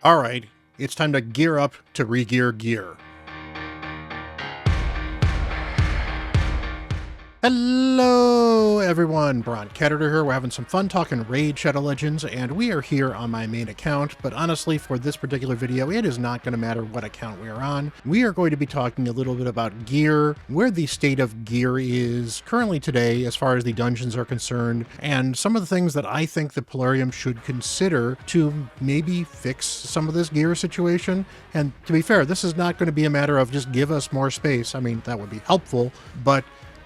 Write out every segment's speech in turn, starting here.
All right, it's time to gear up to regear gear. Hello everyone, Bront, CatHerder here. We're having some fun talking Raid Shadow Legends, and we are here on my main account, but honestly for this particular video it is not going to matter what account we are on. We are going to be talking a little bit about gear, where the state of gear is currently today as far as the dungeons are concerned, and some of the things that I think the Plarium should consider to maybe fix some of this gear situation. And to be fair, this is not going to be a matter of just give us more space. I mean, that would be helpful, but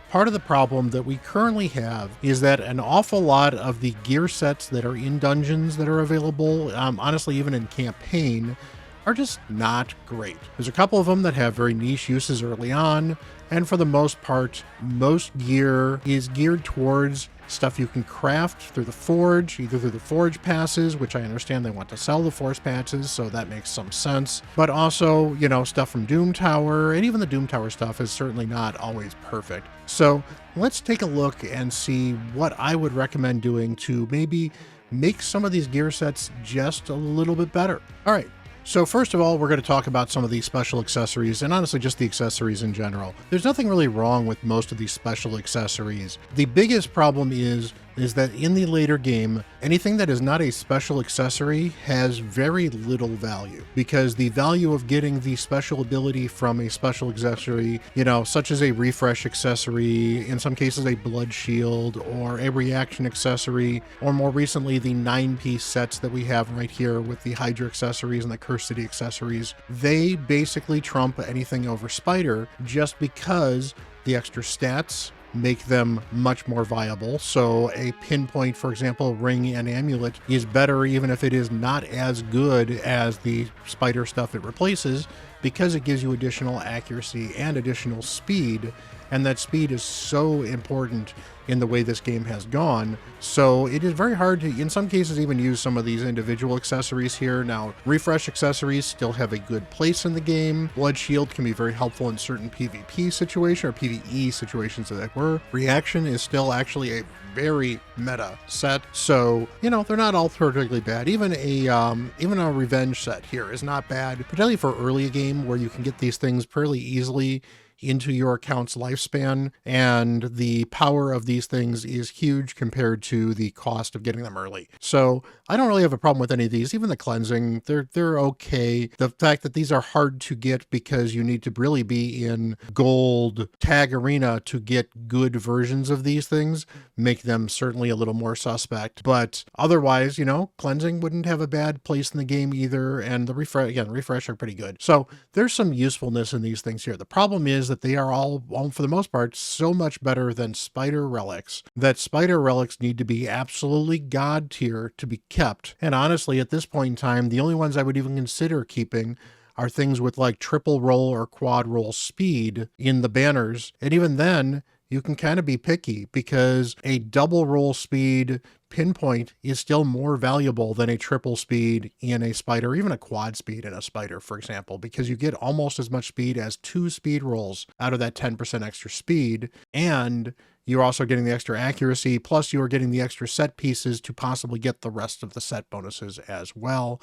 part of the problem that we currently have is that an awful lot of the gear sets that are in dungeons that are available, honestly, even in campaign, are just not great. There's a couple of them that have very niche uses early on, and for the most part, most gear is geared towards stuff you can craft through the forge, either through the forge passes, which I understand they want to sell the forge passes, so that makes some sense, but also, you know, stuff from Doom Tower, and even the Doom Tower stuff is certainly not always perfect. So let's take a look and see what I would recommend doing to maybe make some of these gear sets just a little bit better. All right. So first of all, we're going to talk about some of these special accessories, and honestly just the accessories in general. There's nothing really wrong with most of these special accessories. The biggest problem is that in the later game, anything that is not a special accessory has very little value, because the value of getting the special ability from a special accessory, you know, such as a refresh accessory, in some cases a blood shield, or a reaction accessory, or more recently the 9-piece sets that we have right here with the Hydra accessories and the Curse City accessories, they basically trump anything over Spider just because the extra stats make them much more viable. So a pinpoint, for example, ring and amulet is better even if it is not as good as the spider stuff it replaces, because it gives you additional accuracy and additional speed, and that speed is so important in the way this game has gone. So it is very hard to, in some cases, even use some of these individual accessories here. Now, refresh accessories still have a good place in the game. Blood shield can be very helpful in certain PvP situations, or PvE situations as it were. Reaction is still actually a very meta set, so you know, they're not all particularly bad. Even a revenge set here is not bad, particularly for early game where you can get these things fairly easily into your account's lifespan, and the power of these things is huge compared to the cost of getting them early. So I don't really have a problem with any of these. Even the cleansing, they're okay. The fact that these are hard to get because you need to really be in gold tag arena to get good versions of these things make them certainly a little more suspect. But otherwise, you know, cleansing wouldn't have a bad place in the game either, and the refresh are pretty good. So there's some usefulness in these things here. The problem is that they are all, for the most part, so much better than spider relics, that spider relics need to be absolutely god tier to be kept. And honestly, at this point in time, the only ones I would even consider keeping are things with like triple roll or quad roll speed in the banners. And even then, you can kind of be picky, because a double roll speed pinpoint is still more valuable than a triple speed in a spider, or even a quad speed in a spider, for example, because you get almost as much speed as 2 speed rolls out of that 10% extra speed, and you're also getting the extra accuracy, plus you're getting the extra set pieces to possibly get the rest of the set bonuses as well.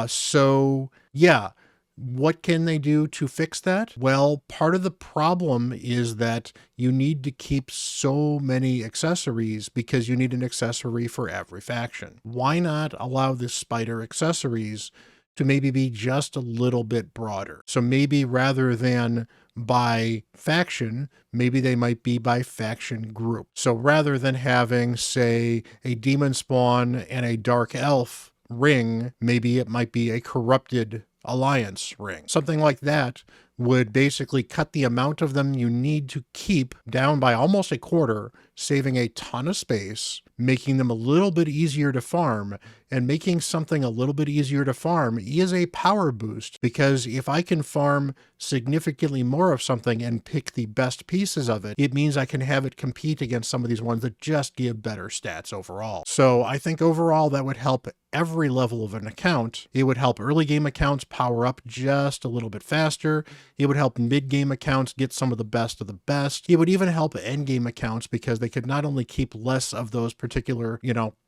So yeah. What can they do to fix that? Well, part of the problem is that you need to keep so many accessories because you need an accessory for every faction. Why not allow the spider accessories to maybe be just a little bit broader? So maybe rather than by faction, maybe they might be by faction group. So rather than having, say, a demon spawn and a dark elf ring, maybe it might be a corrupted alliance ring. Something like that would basically cut the amount of them you need to keep down by almost a quarter, saving a ton of space, making them a little bit easier to farm. And making something a little bit easier to farm is a power boost, because if I can farm significantly more of something and pick the best pieces of it, it means I can have it compete against some of these ones that just give better stats overall. So I think overall that would help every level of an account. It would help early game accounts power up just a little bit faster. It would help mid-game accounts get some of the best. It would even help end-game accounts because they could not only keep less of those particular,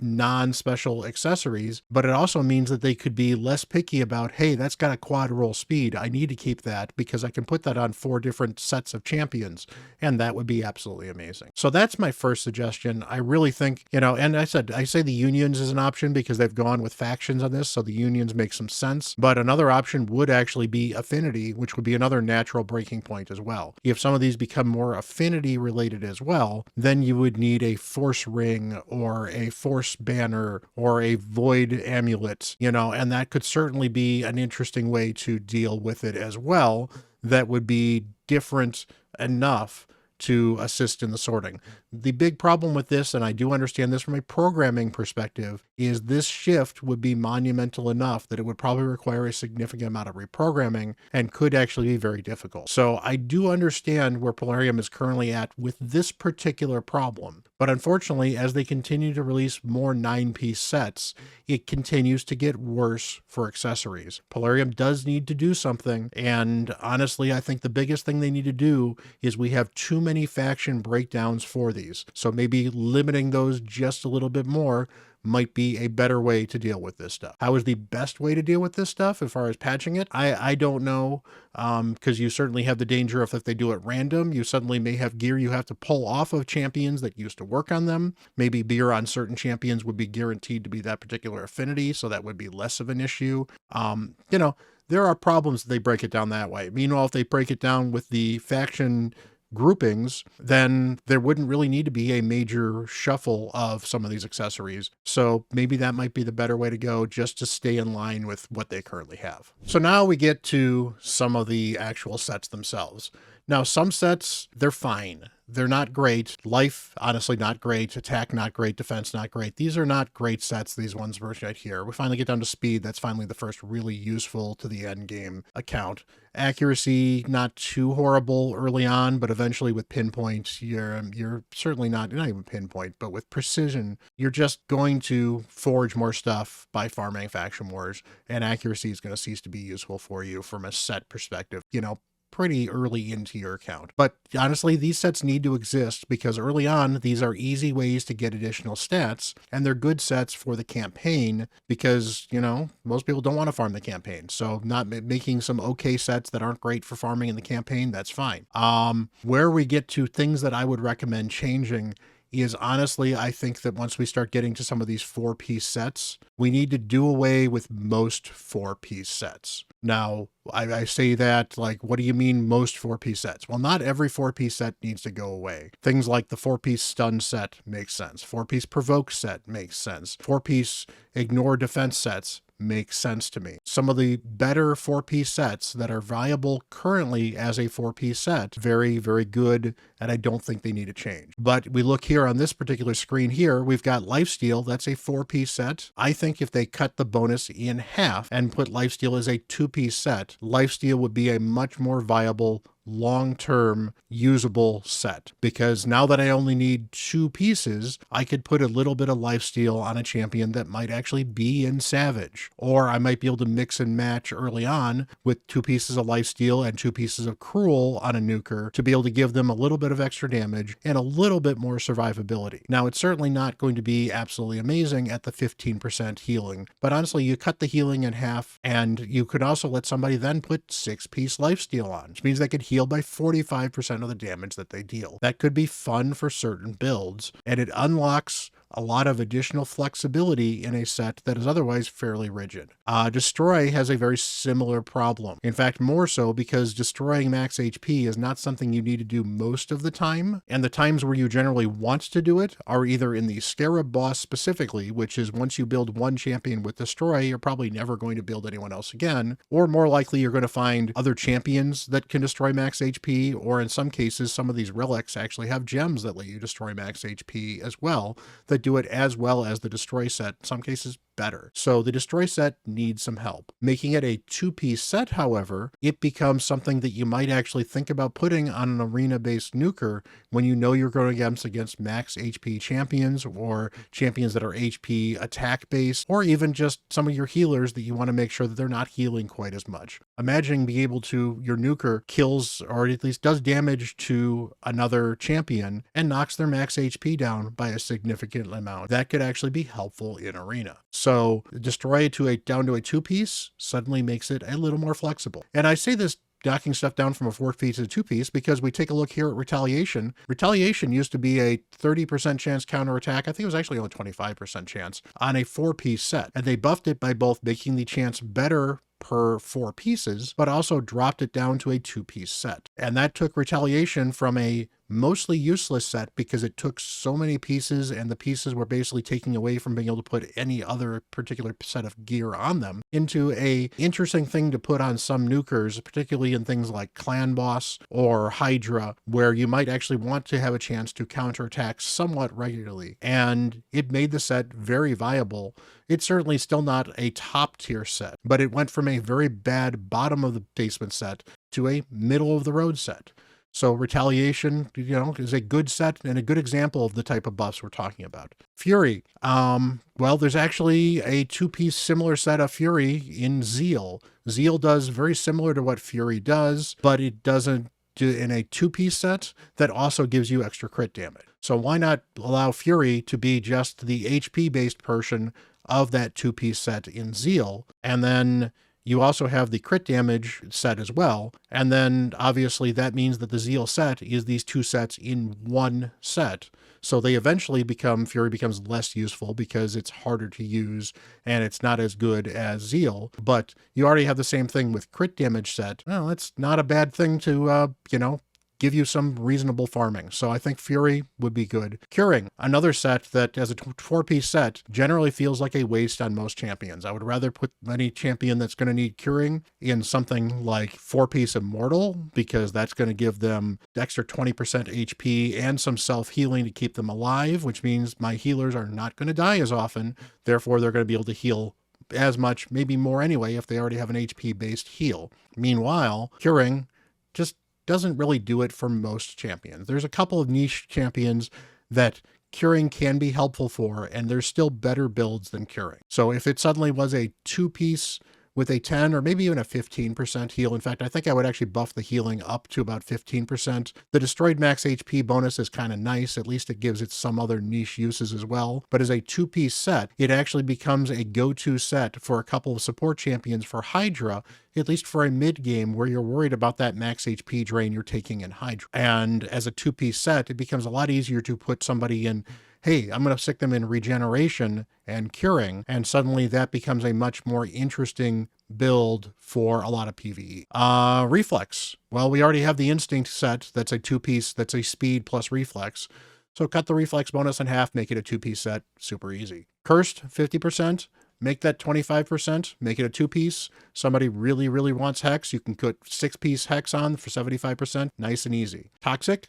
non-special accessories, but it also means that they could be less picky about, hey, that's got a quad roll speed. I need to keep that because I can put that on 4 different sets of champions, and that would be absolutely amazing. So that's my first suggestion. I really think, and I say the unions is an option because they've gone with factions on this, so the unions make some sense. But another option would actually be affinity, which would be another natural breaking point as well. If some of these become more affinity related as well, then you would need a force ring or a force banner or a void amulet, and that could certainly be an interesting way to deal with it as well. That would be different enough to assist in the sorting. The big problem with this, and I do understand this from a programming perspective, is this shift would be monumental enough that it would probably require a significant amount of reprogramming and could actually be very difficult. So I do understand where Plarium is currently at with this particular problem. But unfortunately, as they continue to release more 9-piece sets, it continues to get worse for accessories. Plarium does need to do something, and honestly, I think the biggest thing they need to do is we have too many faction breakdowns for these. So maybe limiting those just a little bit more might be a better way to deal with this stuff. How is the best way to deal with this stuff as far as patching it? I don't know, because you certainly have the danger of if they do it random, you suddenly may have gear you have to pull off of champions that used to work on them. Maybe gear on certain champions would be guaranteed to be that particular affinity, so that would be less of an issue. There are problems if they break it down that way. Meanwhile, if they break it down with the faction groupings, then there wouldn't really need to be a major shuffle of some of these accessories. So maybe that might be the better way to go, just to stay in line with what they currently have. So now we get to some of the actual sets themselves. Now, some sets, they're fine. They're not great. Life, honestly, not great. Attack, not great. Defense, not great. These are not great sets, these ones right here. We finally get down to speed. That's finally the first really useful to the end game account. Accuracy, not too horrible early on, but eventually with pinpoint, you're certainly not even pinpoint, but with precision, you're just going to forge more stuff by farming faction wars, and accuracy is going to cease to be useful for you from a set perspective. Pretty early into your account. But honestly, these sets need to exist because early on, these are easy ways to get additional stats, and they're good sets for the campaign because, most people don't want to farm the campaign. So not making some okay sets that aren't great for farming in the campaign, that's fine. Where we get to things that I would recommend changing is honestly, I think that once we start getting to some of these 4-piece sets, we need to do away with most 4-piece sets. Now, I say that, like, what do you mean most 4-piece sets? Well, not every 4-piece set needs to go away. Things like the 4-piece stun set makes sense. 4-piece provoke set makes sense. 4-piece ignore defense sets makes sense to me. Some of the better 4-piece sets that are viable currently as a 4-piece set, very, very good, and I don't think they need to change. But we look here on this particular screen here, we've got Lifesteal, that's a 4-piece set. I think if they cut the bonus in half and put Lifesteal as a 2-piece set, Lifesteal would be a much more viable long-term usable set, because now that I only need 2 pieces, I could put a little bit of lifesteal on a champion that might actually be in Savage, or I might be able to mix and match early on with 2 pieces of lifesteal and 2 pieces of cruel on a nuker to be able to give them a little bit of extra damage and a little bit more survivability. Now, it's certainly not going to be absolutely amazing at the 15% healing, but honestly, you cut the healing in half, and you could also let somebody then put 6-piece lifesteal on, which means they could heal by 45% of the damage that they deal. That could be fun for certain builds, and it unlocks a lot of additional flexibility in a set that is otherwise fairly rigid. Destroy has a very similar problem. In fact, more so, because destroying max HP is not something you need to do most of the time, and the times where you generally want to do it are either in the Scarab boss specifically, which is once you build one champion with Destroy, you're probably never going to build anyone else again, or more likely you're going to find other champions that can destroy max HP, or in some cases, some of these relics actually have gems that let you destroy max HP as well, that do it as well as the Destroy set, in some cases better. So the Destroy set needs some help. Making it a 2-piece set, however, it becomes something that you might actually think about putting on an arena-based nuker when you know you're going against max HP champions, or champions that are HP attack-based, or even just some of your healers that you want to make sure that they're not healing quite as much. Imagining being able to, your nuker kills, or at least does damage to another champion and knocks their max HP down by a significant amount. That could actually be helpful in arena. So Destroy it down to a 2-piece suddenly makes it a little more flexible. And I say this knocking stuff down from a 4-piece to a 2-piece because we take a look here at Retaliation. Retaliation used to be a 30% chance counterattack. I think it was actually only 25% chance on a 4-piece set. And they buffed it by both making the chance better per 4 pieces, but also dropped it down to a 2-piece set. And that took Retaliation from a mostly useless set because it took so many pieces and the pieces were basically taking away from being able to put any other particular set of gear on them, into a interesting thing to put on some nukers, particularly in things like Clan Boss or Hydra, where you might actually want to have a chance to counterattack somewhat regularly. And it made the set very viable. It's certainly still not a top tier set, but it went from a very bad bottom of the basement set to a middle of the road set. So Retaliation, is a good set and a good example of the type of buffs we're talking about. Fury. Well, there's actually a 2-piece similar set of Fury in Zeal. Zeal does very similar to what Fury does, but it doesn't do in a 2-piece set that also gives you extra crit damage. So why not allow Fury to be just the HP-based portion of that 2-piece set in Zeal, and then you also have the crit damage set as well. And then obviously that means that the Zeal set is these 2 sets in one set. So they eventually Fury becomes less useful because it's harder to use and it's not as good as Zeal. But you already have the same thing with crit damage set. Well, it's not a bad thing to, give you some reasonable farming. So I think Fury would be good. Curing, another set that as a 4-piece set generally feels like a waste on most champions. I would rather put any champion that's going to need curing in something like 4-piece Immortal, because that's going to give them extra 20% HP and some self-healing to keep them alive, which means my healers are not going to die as often. Therefore, they're going to be able to heal as much, maybe more anyway, if they already have an HP-based heal. Meanwhile, curing just doesn't really do it for most champions. There's a couple of niche champions that curing can be helpful for, and there's still better builds than curing. So if it suddenly was a 2-piece with a 10 or maybe even a 15% heal. In fact, I think I would actually buff the healing up to about 15%. The destroyed max HP bonus is kind of nice. At least it gives it some other niche uses as well. But as a 2-piece set, it actually becomes a go-to set for a couple of support champions for Hydra, at least for a mid game where you're worried about that max HP drain you're taking in Hydra. And as a 2-piece set, it becomes a lot easier to put somebody in, hey, I'm going to stick them in regeneration and curing, and suddenly that becomes a much more interesting build for a lot of PvE. Reflex. Well, we already have the Instinct set that's a 2-piece, that's a speed plus reflex. So cut the reflex bonus in half, make it a 2-piece set, super easy. Cursed, 50%. Make that 25%, make it a 2-piece. Somebody really, really wants Hex, you can put 6-piece Hex on for 75%, nice and easy. Toxic,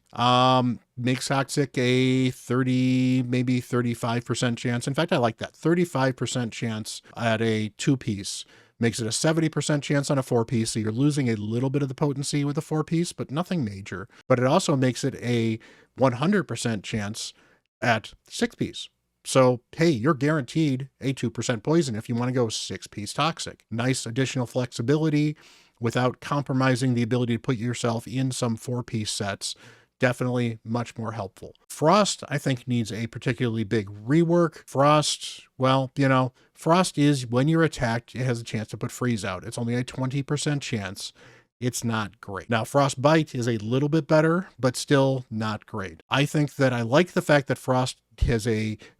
makes Toxic a 30, maybe 35% chance. In fact, I like that, 35% chance at a 2-piece. Makes it a 70% chance on a 4-piece, so you're losing a little bit of the potency with a 4-piece, but nothing major. But it also makes it a 100% chance at 6-piece. So, hey, you're guaranteed a 2% poison if you want to go 6-piece Toxic. Nice additional flexibility without compromising the ability to put yourself in some 4-piece sets. Definitely much more helpful. Frost, I think, needs a particularly big rework. Frost, well, Frost is when you're attacked, it has a chance to put freeze out. It's only a 20% chance. It's not great. Now, Frostbite is a little bit better, but still not great. I think that I like the fact that Frost has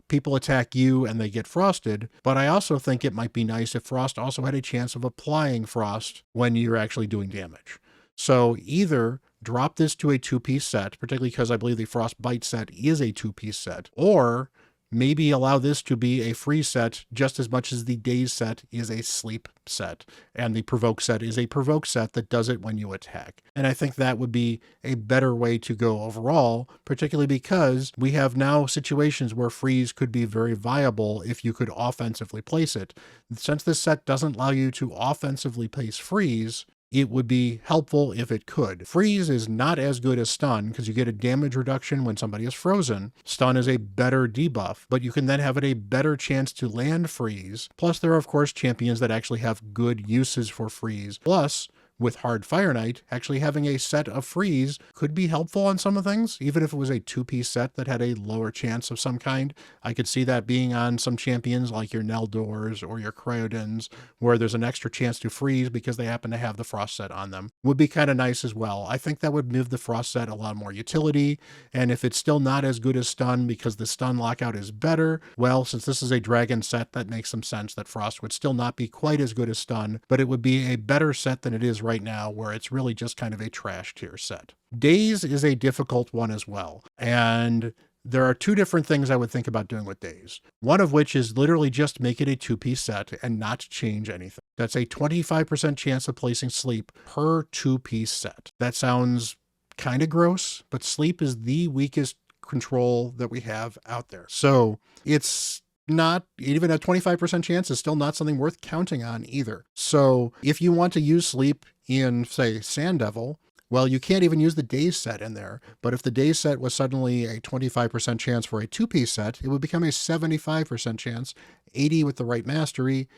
people attack you and they get frosted, but I also think it might be nice if Frost also had a chance of applying Frost when you're actually doing damage. So either drop this to a 2-piece set, particularly because I believe the Frostbite set is a 2-piece set, or maybe allow this to be a free set just as much as the daze set is a sleep set, and the provoke set is a provoke set that does it when you attack. And I think that would be a better way to go overall, particularly because we have now situations where freeze could be very viable if you could offensively place it. Since this set doesn't allow you to offensively place freeze, it would be helpful if it could. Freeze is not as good as stun because you get a damage reduction when somebody is frozen. Stun is a better debuff, but you can then have it a better chance to land freeze. Plus, there are, of course, champions that actually have good uses for freeze. Plus, with Hard Fire Knight, actually having a set of freeze could be helpful on some of things, even if it was a 2-piece set that had a lower chance of some kind. I could see that being on some champions like your Neldors or your Cryodins, where there's an extra chance to freeze because they happen to have the Frost set on them. Would be kind of nice as well. I think that would give the Frost set a lot more utility, and if it's still not as good as stun because the stun lockout is better, well, since this is a dragon set, that makes some sense that Frost would still not be quite as good as stun, but it would be a better set than it is right now, where it's really just kind of a trash tier set. Daze is a difficult one as well, and there are two different things I would think about doing with Daze. One of which is literally just make it a 2-piece set and not change anything. That's a 25% chance of placing sleep per 2-piece set. That sounds kind of gross, but sleep is the weakest control that we have out there. So it's not even a 25% chance is still not something worth counting on either. So if you want to use sleep in, say, Sand Devil, well, you can't even use the daze set in there. But if the daze set was suddenly a 25% chance for a 2-piece set, it would become a 75% chance, 80 with the right mastery,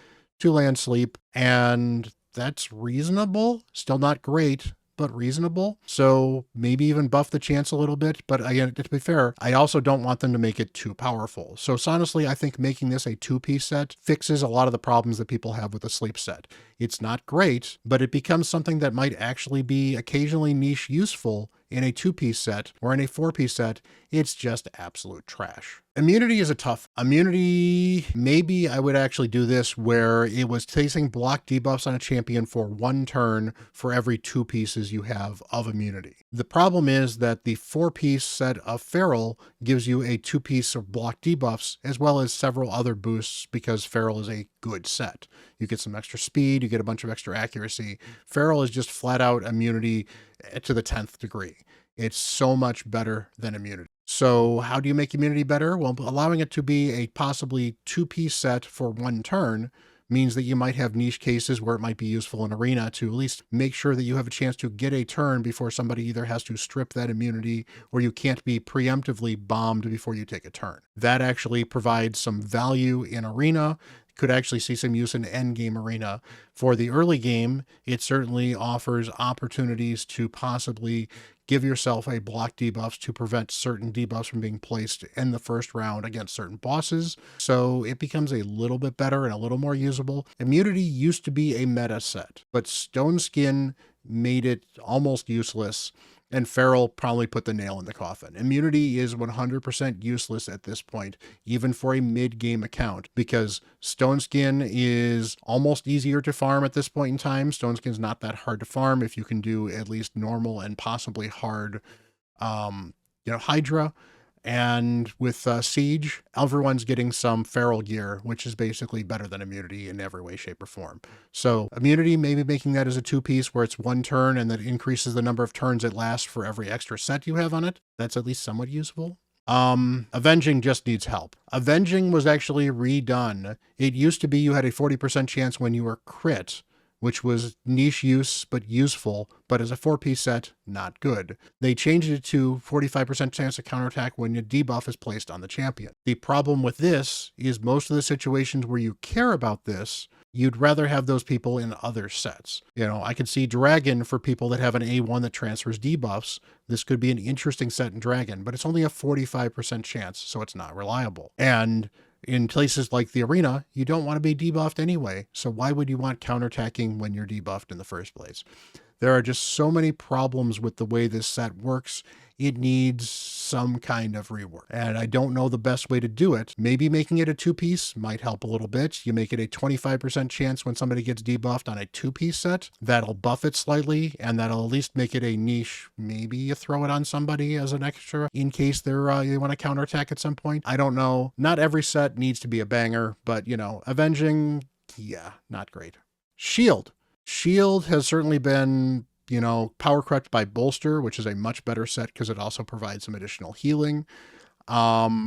to land sleep. And that's reasonable. Still not great, but reasonable. So maybe even buff the chance a little bit. But again, to be fair, I also don't want them to make it too powerful. So honestly, I think making this a 2-piece set fixes a lot of the problems that people have with the sleep set. It's not great, but it becomes something that might actually be occasionally niche useful in a 2-piece set or in a 4-piece set. It's just absolute trash. Immunity is a tough. Immunity, maybe I would actually do this where it was placing block debuffs on a champion for 1 turn for every 2 pieces you have of immunity. The problem is that the 4-piece set of Feral gives you a 2-piece of block debuffs as well as several other boosts because Feral is a good set. You get some extra speed, you get a bunch of extra accuracy. Feral is just flat out immunity to the 10th degree. It's so much better than immunity. So how do you make immunity better? Well, allowing it to be a possibly 2-piece set for 1 turn means that you might have niche cases where it might be useful in Arena to at least make sure that you have a chance to get a turn before somebody either has to strip that immunity or you can't be preemptively bombed before you take a turn. That actually provides some value in Arena. Could actually see some use in endgame Arena. For the early game, it certainly offers opportunities to possibly give yourself a block debuffs to prevent certain debuffs from being placed in the first round against certain bosses. So it becomes a little bit better and a little more usable. Immunity used to be a meta set, but Stone Skin made it almost useless. And Feral probably put the nail in the coffin. Immunity is 100% useless at this point, even for a mid-game account, because Stone Skin is almost easier to farm at this point in time. Stone Skin's not that hard to farm if you can do at least normal and possibly hard, Hydra. And with Siege, everyone's getting some Feral gear, which is basically better than immunity in every way, shape, or form. So immunity, maybe making that as a 2-piece where it's 1 turn and that increases the number of turns it lasts for every extra set you have on it. That's at least somewhat useful. Avenging just needs help. Avenging was actually redone. It used to be you had a 40% chance when you were crit, which was niche use, but useful, but as a 4-piece set, not good. They changed it to 45% chance of counterattack when your debuff is placed on the champion. The problem with this is most of the situations where you care about this, you'd rather have those people in other sets. I could see Dragon for people that have an A1 that transfers debuffs. This could be an interesting set in Dragon, but it's only a 45% chance, so it's not reliable. And in places like the Arena, you don't want to be debuffed anyway, so why would you want counterattacking when you're debuffed in the first place? There are just so many problems with the way this set works. It needs some kind of rework. And I don't know the best way to do it. Maybe making it a two-piece might help a little bit. You make it a 25% chance when somebody gets debuffed on a two-piece set. That'll buff it slightly, and that'll at least make it a niche. Maybe you throw it on somebody as an extra in case they want to counterattack at some point. I don't know. Not every set needs to be a banger, but, you know, Avenging, yeah, not great. Shield. Shield has certainly been, you know, power crept by Bolster, which is a much better set because it also provides some additional healing.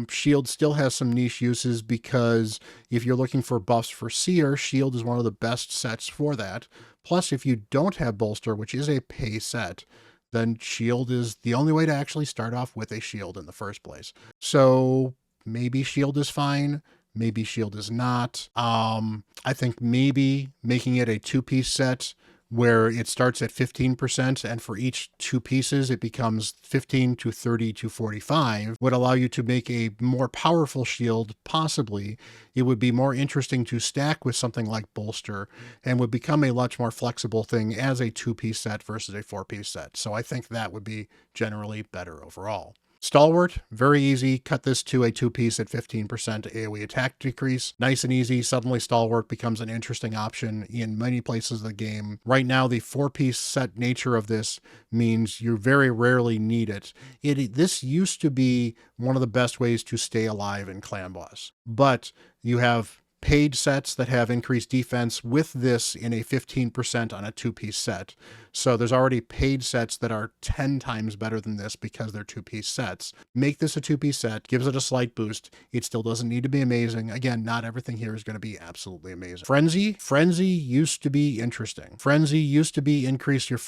Shield still has some niche uses because if you're looking for buffs for Seer, Shield is one of the best sets for that. Plus, if you don't have Bolster, which is a pay set, then Shield is the only way to actually start off with a Shield in the first place. So maybe Shield is fine. Maybe Shield is not. I think maybe making it a two-piece set where it starts at 15%, and for each two pieces, it becomes 15 to 30 to 45, would allow you to make a more powerful shield, possibly. It would be more interesting to stack with something like Bolster, and would become a much more flexible thing as a two-piece set versus a four-piece set. So I think that would be generally better overall. Stalwart, very easy. Cut this to a two-piece at 15% AoE attack decrease. Nice and easy. Suddenly Stalwart becomes an interesting option in many places of the game. Right now, the four-piece set nature of this means you very rarely need it. This used to be one of the best ways to stay alive in Clan Boss. But you have paid sets that have increased defense with this in a 15% on a two-piece set. So there's already paid sets that are 10 times better than this because they're two-piece sets. Make this a two-piece set, gives it a slight boost. It still doesn't need to be amazing. Again, not everything here is going to be absolutely amazing. Frenzy used to be interesting. Frenzy used to be increase your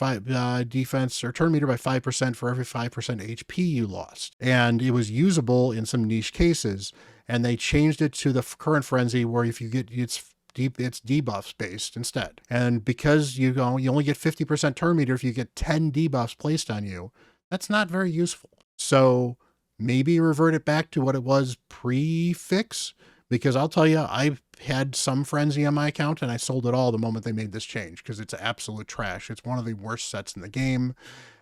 defense or turn meter by 5% for every 5% HP you lost. And it was usable in some niche cases. And they changed it to the current Frenzy where if you get it's debuffs based instead. And because you only get 50% turn meter if you get 10 debuffs placed on you, that's not very useful. So maybe revert it back to what it was pre-fix, because I'll tell you, I've had some Frenzy on my account and I sold it all the moment they made this change because it's absolute trash. It's one of the worst sets in the game,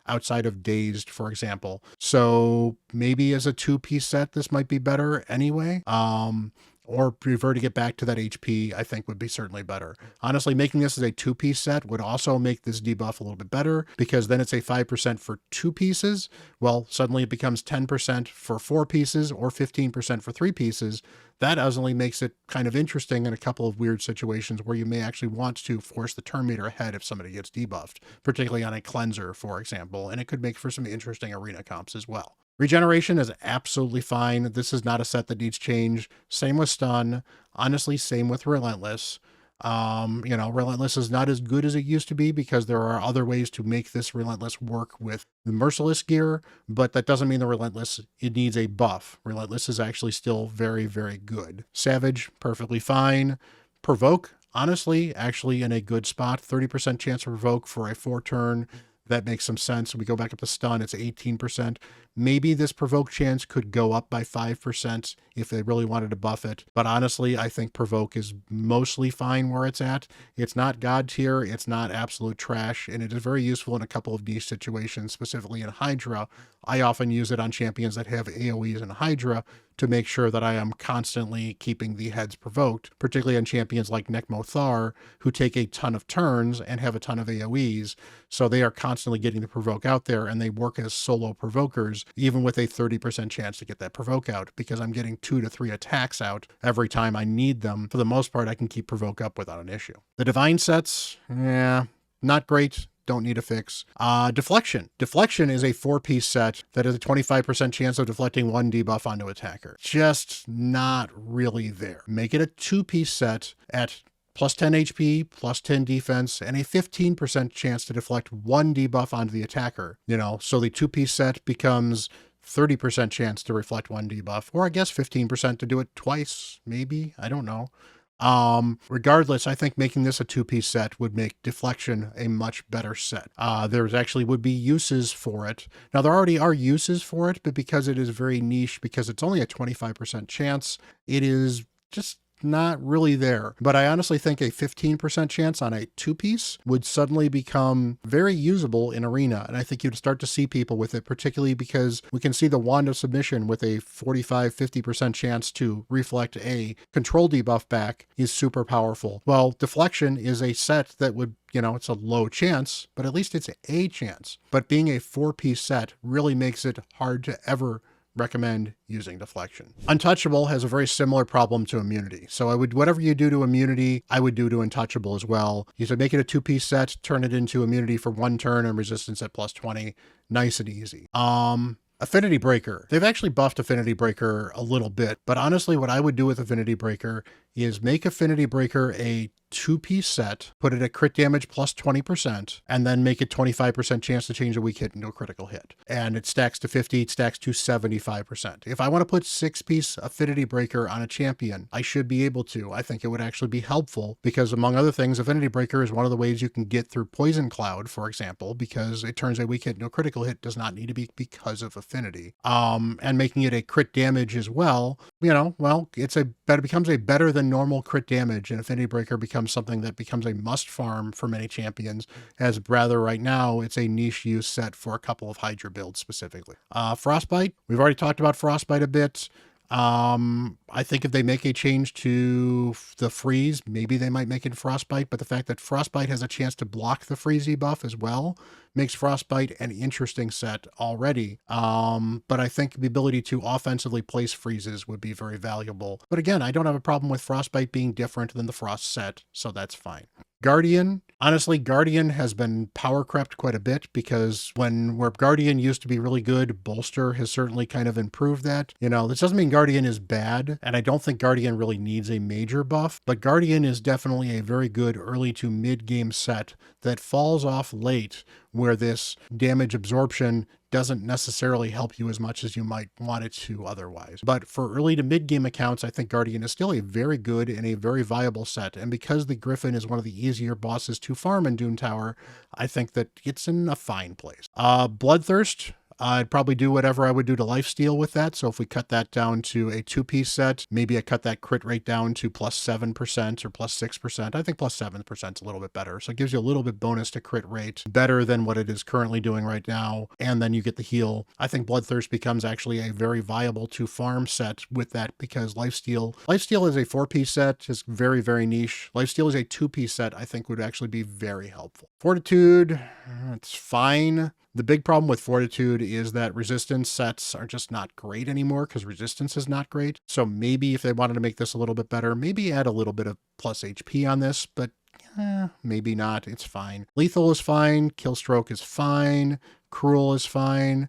outside of Dazed, for example. So maybe as a two-piece set, this might be better anyway. Or reverting it back to that HP, I think would be certainly better. Honestly, making this as a two-piece set would also make this debuff a little bit better, because then it's a 5% for two pieces. Well, suddenly it becomes 10% for four pieces or 15% for three pieces. That only makes it kind of interesting in a couple of weird situations where you may actually want to force the turn meter ahead if somebody gets debuffed, particularly on a cleanser, for example, and it could make for some interesting arena comps as well. Regeneration is absolutely fine. This is not a set that needs change. Same with Stun. Honestly, same with Relentless. You know, Relentless is not as good as it used to be because there are other ways to make this Relentless work with the Merciless gear, but that doesn't mean the Relentless, it needs a buff. Relentless is actually still very, very good. Savage, perfectly fine. Provoke, honestly, actually in a good spot. 30% chance to provoke for a 4-turn. That makes some sense. We go back up to Stun, it's 18%. Maybe this Provoke chance could go up by 5% if they really wanted to buff it. But honestly, I think Provoke is mostly fine where it's at. It's not God tier, it's not absolute trash, and it is very useful in a couple of niche situations, specifically in Hydra. I often use it on champions that have AoEs in Hydra to make sure that I am constantly keeping the heads provoked, particularly on champions like Nekmothar, who take a ton of turns and have a ton of AoEs. So they are constantly getting the provoke out there, and they work as solo provokers, even with a 30% chance to get that provoke out, because I'm getting 2 to 3 attacks out every time I need them. For the most part, I can keep provoke up without an issue. The Divine sets, not great. Don't need a fix. Deflection. Deflection is a 4-piece set that has a 25% chance of deflecting 1 debuff onto attacker. Just not really there. Make it a 2-piece set at plus 10 HP, plus 10 defense, and a 15% chance to deflect 1 debuff onto the attacker. You know, so the 2-piece set becomes 30% chance to reflect 1 debuff, or I guess 15% to do it twice, maybe, I don't know. Regardless, I think making this a 2-piece set would make Deflection a much better set. There's actually would be uses for it. Now, there already are uses for it, but because it is very niche, because it's only a 25% chance, it is just not really there. But I honestly think a 15% chance on a two-piece would suddenly become very usable in Arena. And I think you'd start to see people with it, particularly because we can see the Wand of Submission with a 45-50% chance to reflect a control debuff back is super powerful. Well, Deflection is a set that would, it's a low chance, but at least it's a chance. But being a 4-piece set really makes it hard to ever recommend using Deflection. Untouchable has a very similar problem to Immunity. So whatever you do to Immunity, I would do to Untouchable as well. You should make it a 2-piece set, turn it into Immunity for 1 turn and resistance at +20. Nice and easy. Affinity Breaker. They've actually buffed Affinity Breaker a little bit, but honestly, what I would do with Affinity Breaker is make Affinity Breaker a 2-piece set, put it at crit damage +20%, and then make it 25% chance to change a weak hit into a critical hit. And it stacks to 50, it stacks to 75%. If I want to put 6-piece Affinity Breaker on a champion, I should be able to. I think it would actually be helpful because, among other things, Affinity Breaker is one of the ways you can get through Poison Cloud, for example, because it turns a weak hit into a critical hit does not need to be because of Affinity. And making it a crit damage as well, it becomes a better than normal crit damage, and Affinity Breaker becomes something that becomes a must farm for many champions, as rather right now it's a niche use set for a couple of Hydra builds specifically. Frostbite, we've already talked about Frostbite a bit. I think if they make a change to the freeze, maybe they might make it Frostbite, but the fact that Frostbite has a chance to block the freeze buff as well makes Frostbite an interesting set already. But I think the ability to offensively place freezes would be very valuable. But again, I don't have a problem with Frostbite being different than the Frost set, so that's fine. Guardian, honestly, Guardian has been power crept quite a bit because where Guardian used to be really good, Bolster has certainly kind of improved that. This doesn't mean Guardian is bad, and I don't think Guardian really needs a major buff, but Guardian is definitely a very good early to mid-game set that falls off late, where this damage absorption doesn't necessarily help you as much as you might want it to otherwise. But for early to mid-game accounts, I think Guardian is still a very good and a very viable set. And because the Griffin is one of the easier bosses to farm in Doom Tower, I think that it's in a fine place. Bloodthirst, I'd probably do whatever I would do to Lifesteal with that. So if we cut that down to a 2-piece set, maybe I cut that crit rate down to +7% or +6%. I think +7% is a little bit better. So it gives you a little bit bonus to crit rate, better than what it is currently doing right now. And then you get the heal. I think Bloodthirst becomes actually a very viable to farm set with that because Lifesteal is a 4-piece set, is very, very niche. Lifesteal is a 2-piece set, I think would actually be very helpful. Fortitude, it's fine. The big problem with Fortitude is that resistance sets are just not great anymore because resistance is not great. So maybe if they wanted to make this a little bit better, maybe add a little bit of plus HP on this, but maybe not. It's fine. Lethal is fine. Killstroke is fine. Cruel is fine.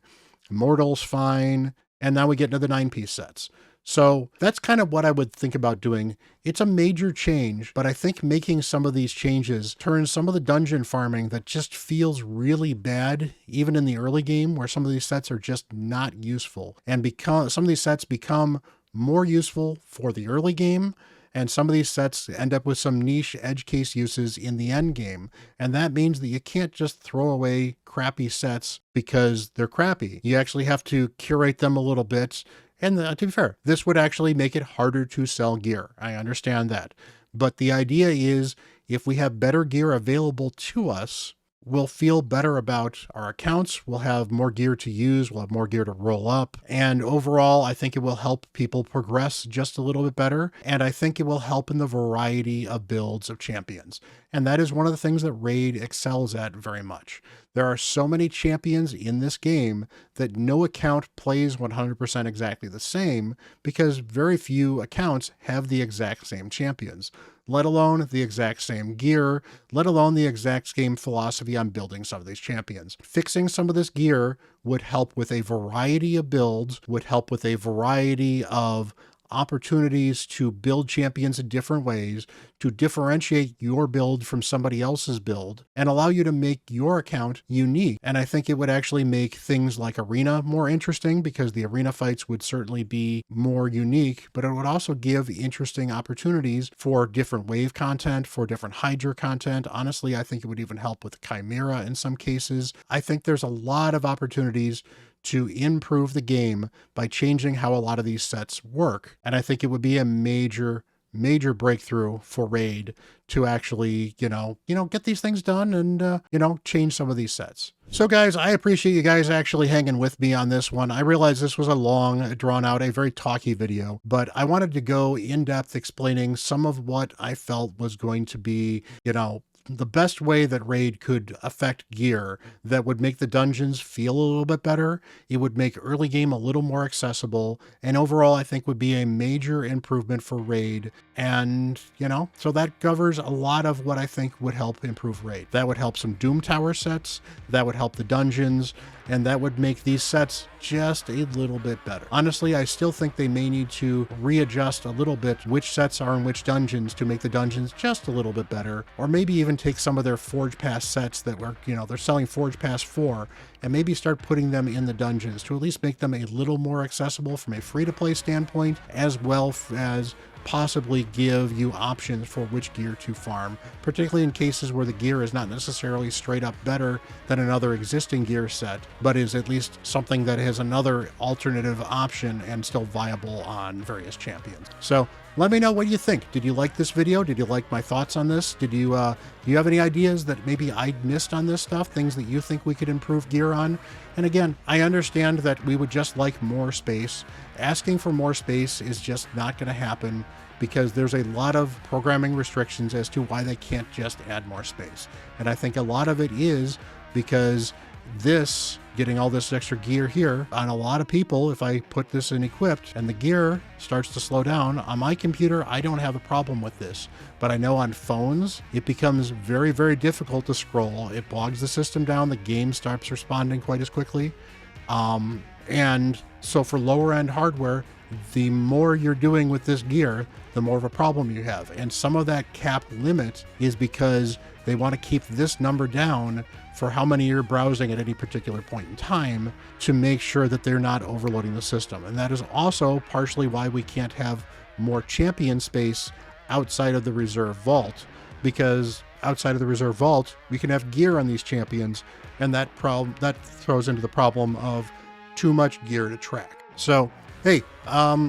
Immortal's fine. And now we get into the 9-piece sets. So that's kind of what I would think about doing. It's a major change, but I think making some of these changes turns some of the dungeon farming that just feels really bad, even in the early game, where some of these sets are just not useful. And some of these sets become more useful for the early game, and some of these sets end up with some niche edge case uses in the end game. And that means that you can't just throw away crappy sets because they're crappy. You actually have to curate them a little bit. And to be fair, this would actually make it harder to sell gear. I understand that. But the idea is if we have better gear available to us, we'll feel better about our accounts. We'll have more gear to use. We'll have more gear to roll up. And overall, I think it will help people progress just a little bit better. And I think it will help in the variety of builds of champions. And that is one of the things that Raid excels at very much. There are so many champions in this game that no account plays 100% exactly the same because very few accounts have the exact same champions, let alone the exact same gear, let alone the exact same philosophy on building some of these champions. Fixing some of this gear would help with a variety of builds, would help with a variety of opportunities to build champions in different ways, to differentiate your build from somebody else's build, and allow you to make your account unique. And I think it would actually make things like Arena more interesting because the Arena fights would certainly be more unique, but it would also give interesting opportunities for different wave content, for different Hydra content. Honestly, I think it would even help with Chimera in some cases. I think there's a lot of opportunities to improve the game by changing how a lot of these sets work. And I think it would be a major major breakthrough for Raid to actually, get these things done and, change some of these sets. So guys, I appreciate you guys actually hanging with me on this one. I realize this was a long, drawn out, a very talky video, but I wanted to go in depth explaining some of what I felt was going to be, the best way that Raid could affect gear that would make the dungeons feel a little bit better. It would make early game a little more accessible, and overall I think would be a major improvement for Raid. And, so that covers a lot of what I think would help improve Raid. That would help some Doom Tower sets, that would help the dungeons, and that would make these sets just a little bit better. Honestly, I still think they may need to readjust a little bit which sets are in which dungeons to make the dungeons just a little bit better, or maybe even take some of their Forge Pass sets that were, they're selling Forge Pass for, and maybe start putting them in the dungeons to at least make them a little more accessible from a free-to-play standpoint, as well as possibly give you options for which gear to farm, particularly in cases where the gear is not necessarily straight up better than another existing gear set, but is at least something that has another alternative option and still viable on various champions. So let me know what you think. Did you like this video? Did you like my thoughts on this? Do you have any ideas that maybe I missed on this stuff? Things that you think we could improve gear on? And again, I understand that we would just like more space. Asking for more space is just not going to happen because there's a lot of programming restrictions as to why they can't just add more space. And I think a lot of it is because getting all this extra gear here on a lot of people, if I put this in equipped and the gear starts to slow down on my computer, I don't have a problem with this. But I know on phones, it becomes very, very difficult to scroll. It bogs the system down. The game stops responding quite as quickly. And so for lower end hardware, the more you're doing with this gear, the more of a problem you have. And some of that cap limit is because they want to keep this number down for how many you're browsing at any particular point in time to make sure that they're not overloading the system. And that is also partially why we can't have more champion space outside of the reserve vault, because outside of the reserve vault, we can have gear on these champions, and that throws into the problem of too much gear to track. So hey,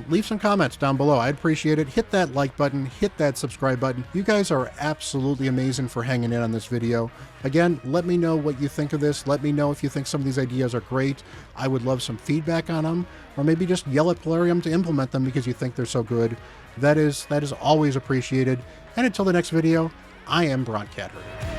leave some comments down below. I'd appreciate it. Hit that like button, hit that subscribe button. You guys are absolutely amazing for hanging in on this video. Again, let me know what you think of this. Let me know if you think some of these ideas are great. I would love some feedback on them, or maybe just yell at Plarium to implement them because you think they're so good. That is always appreciated. And until the next video, I am Bront CatHerder.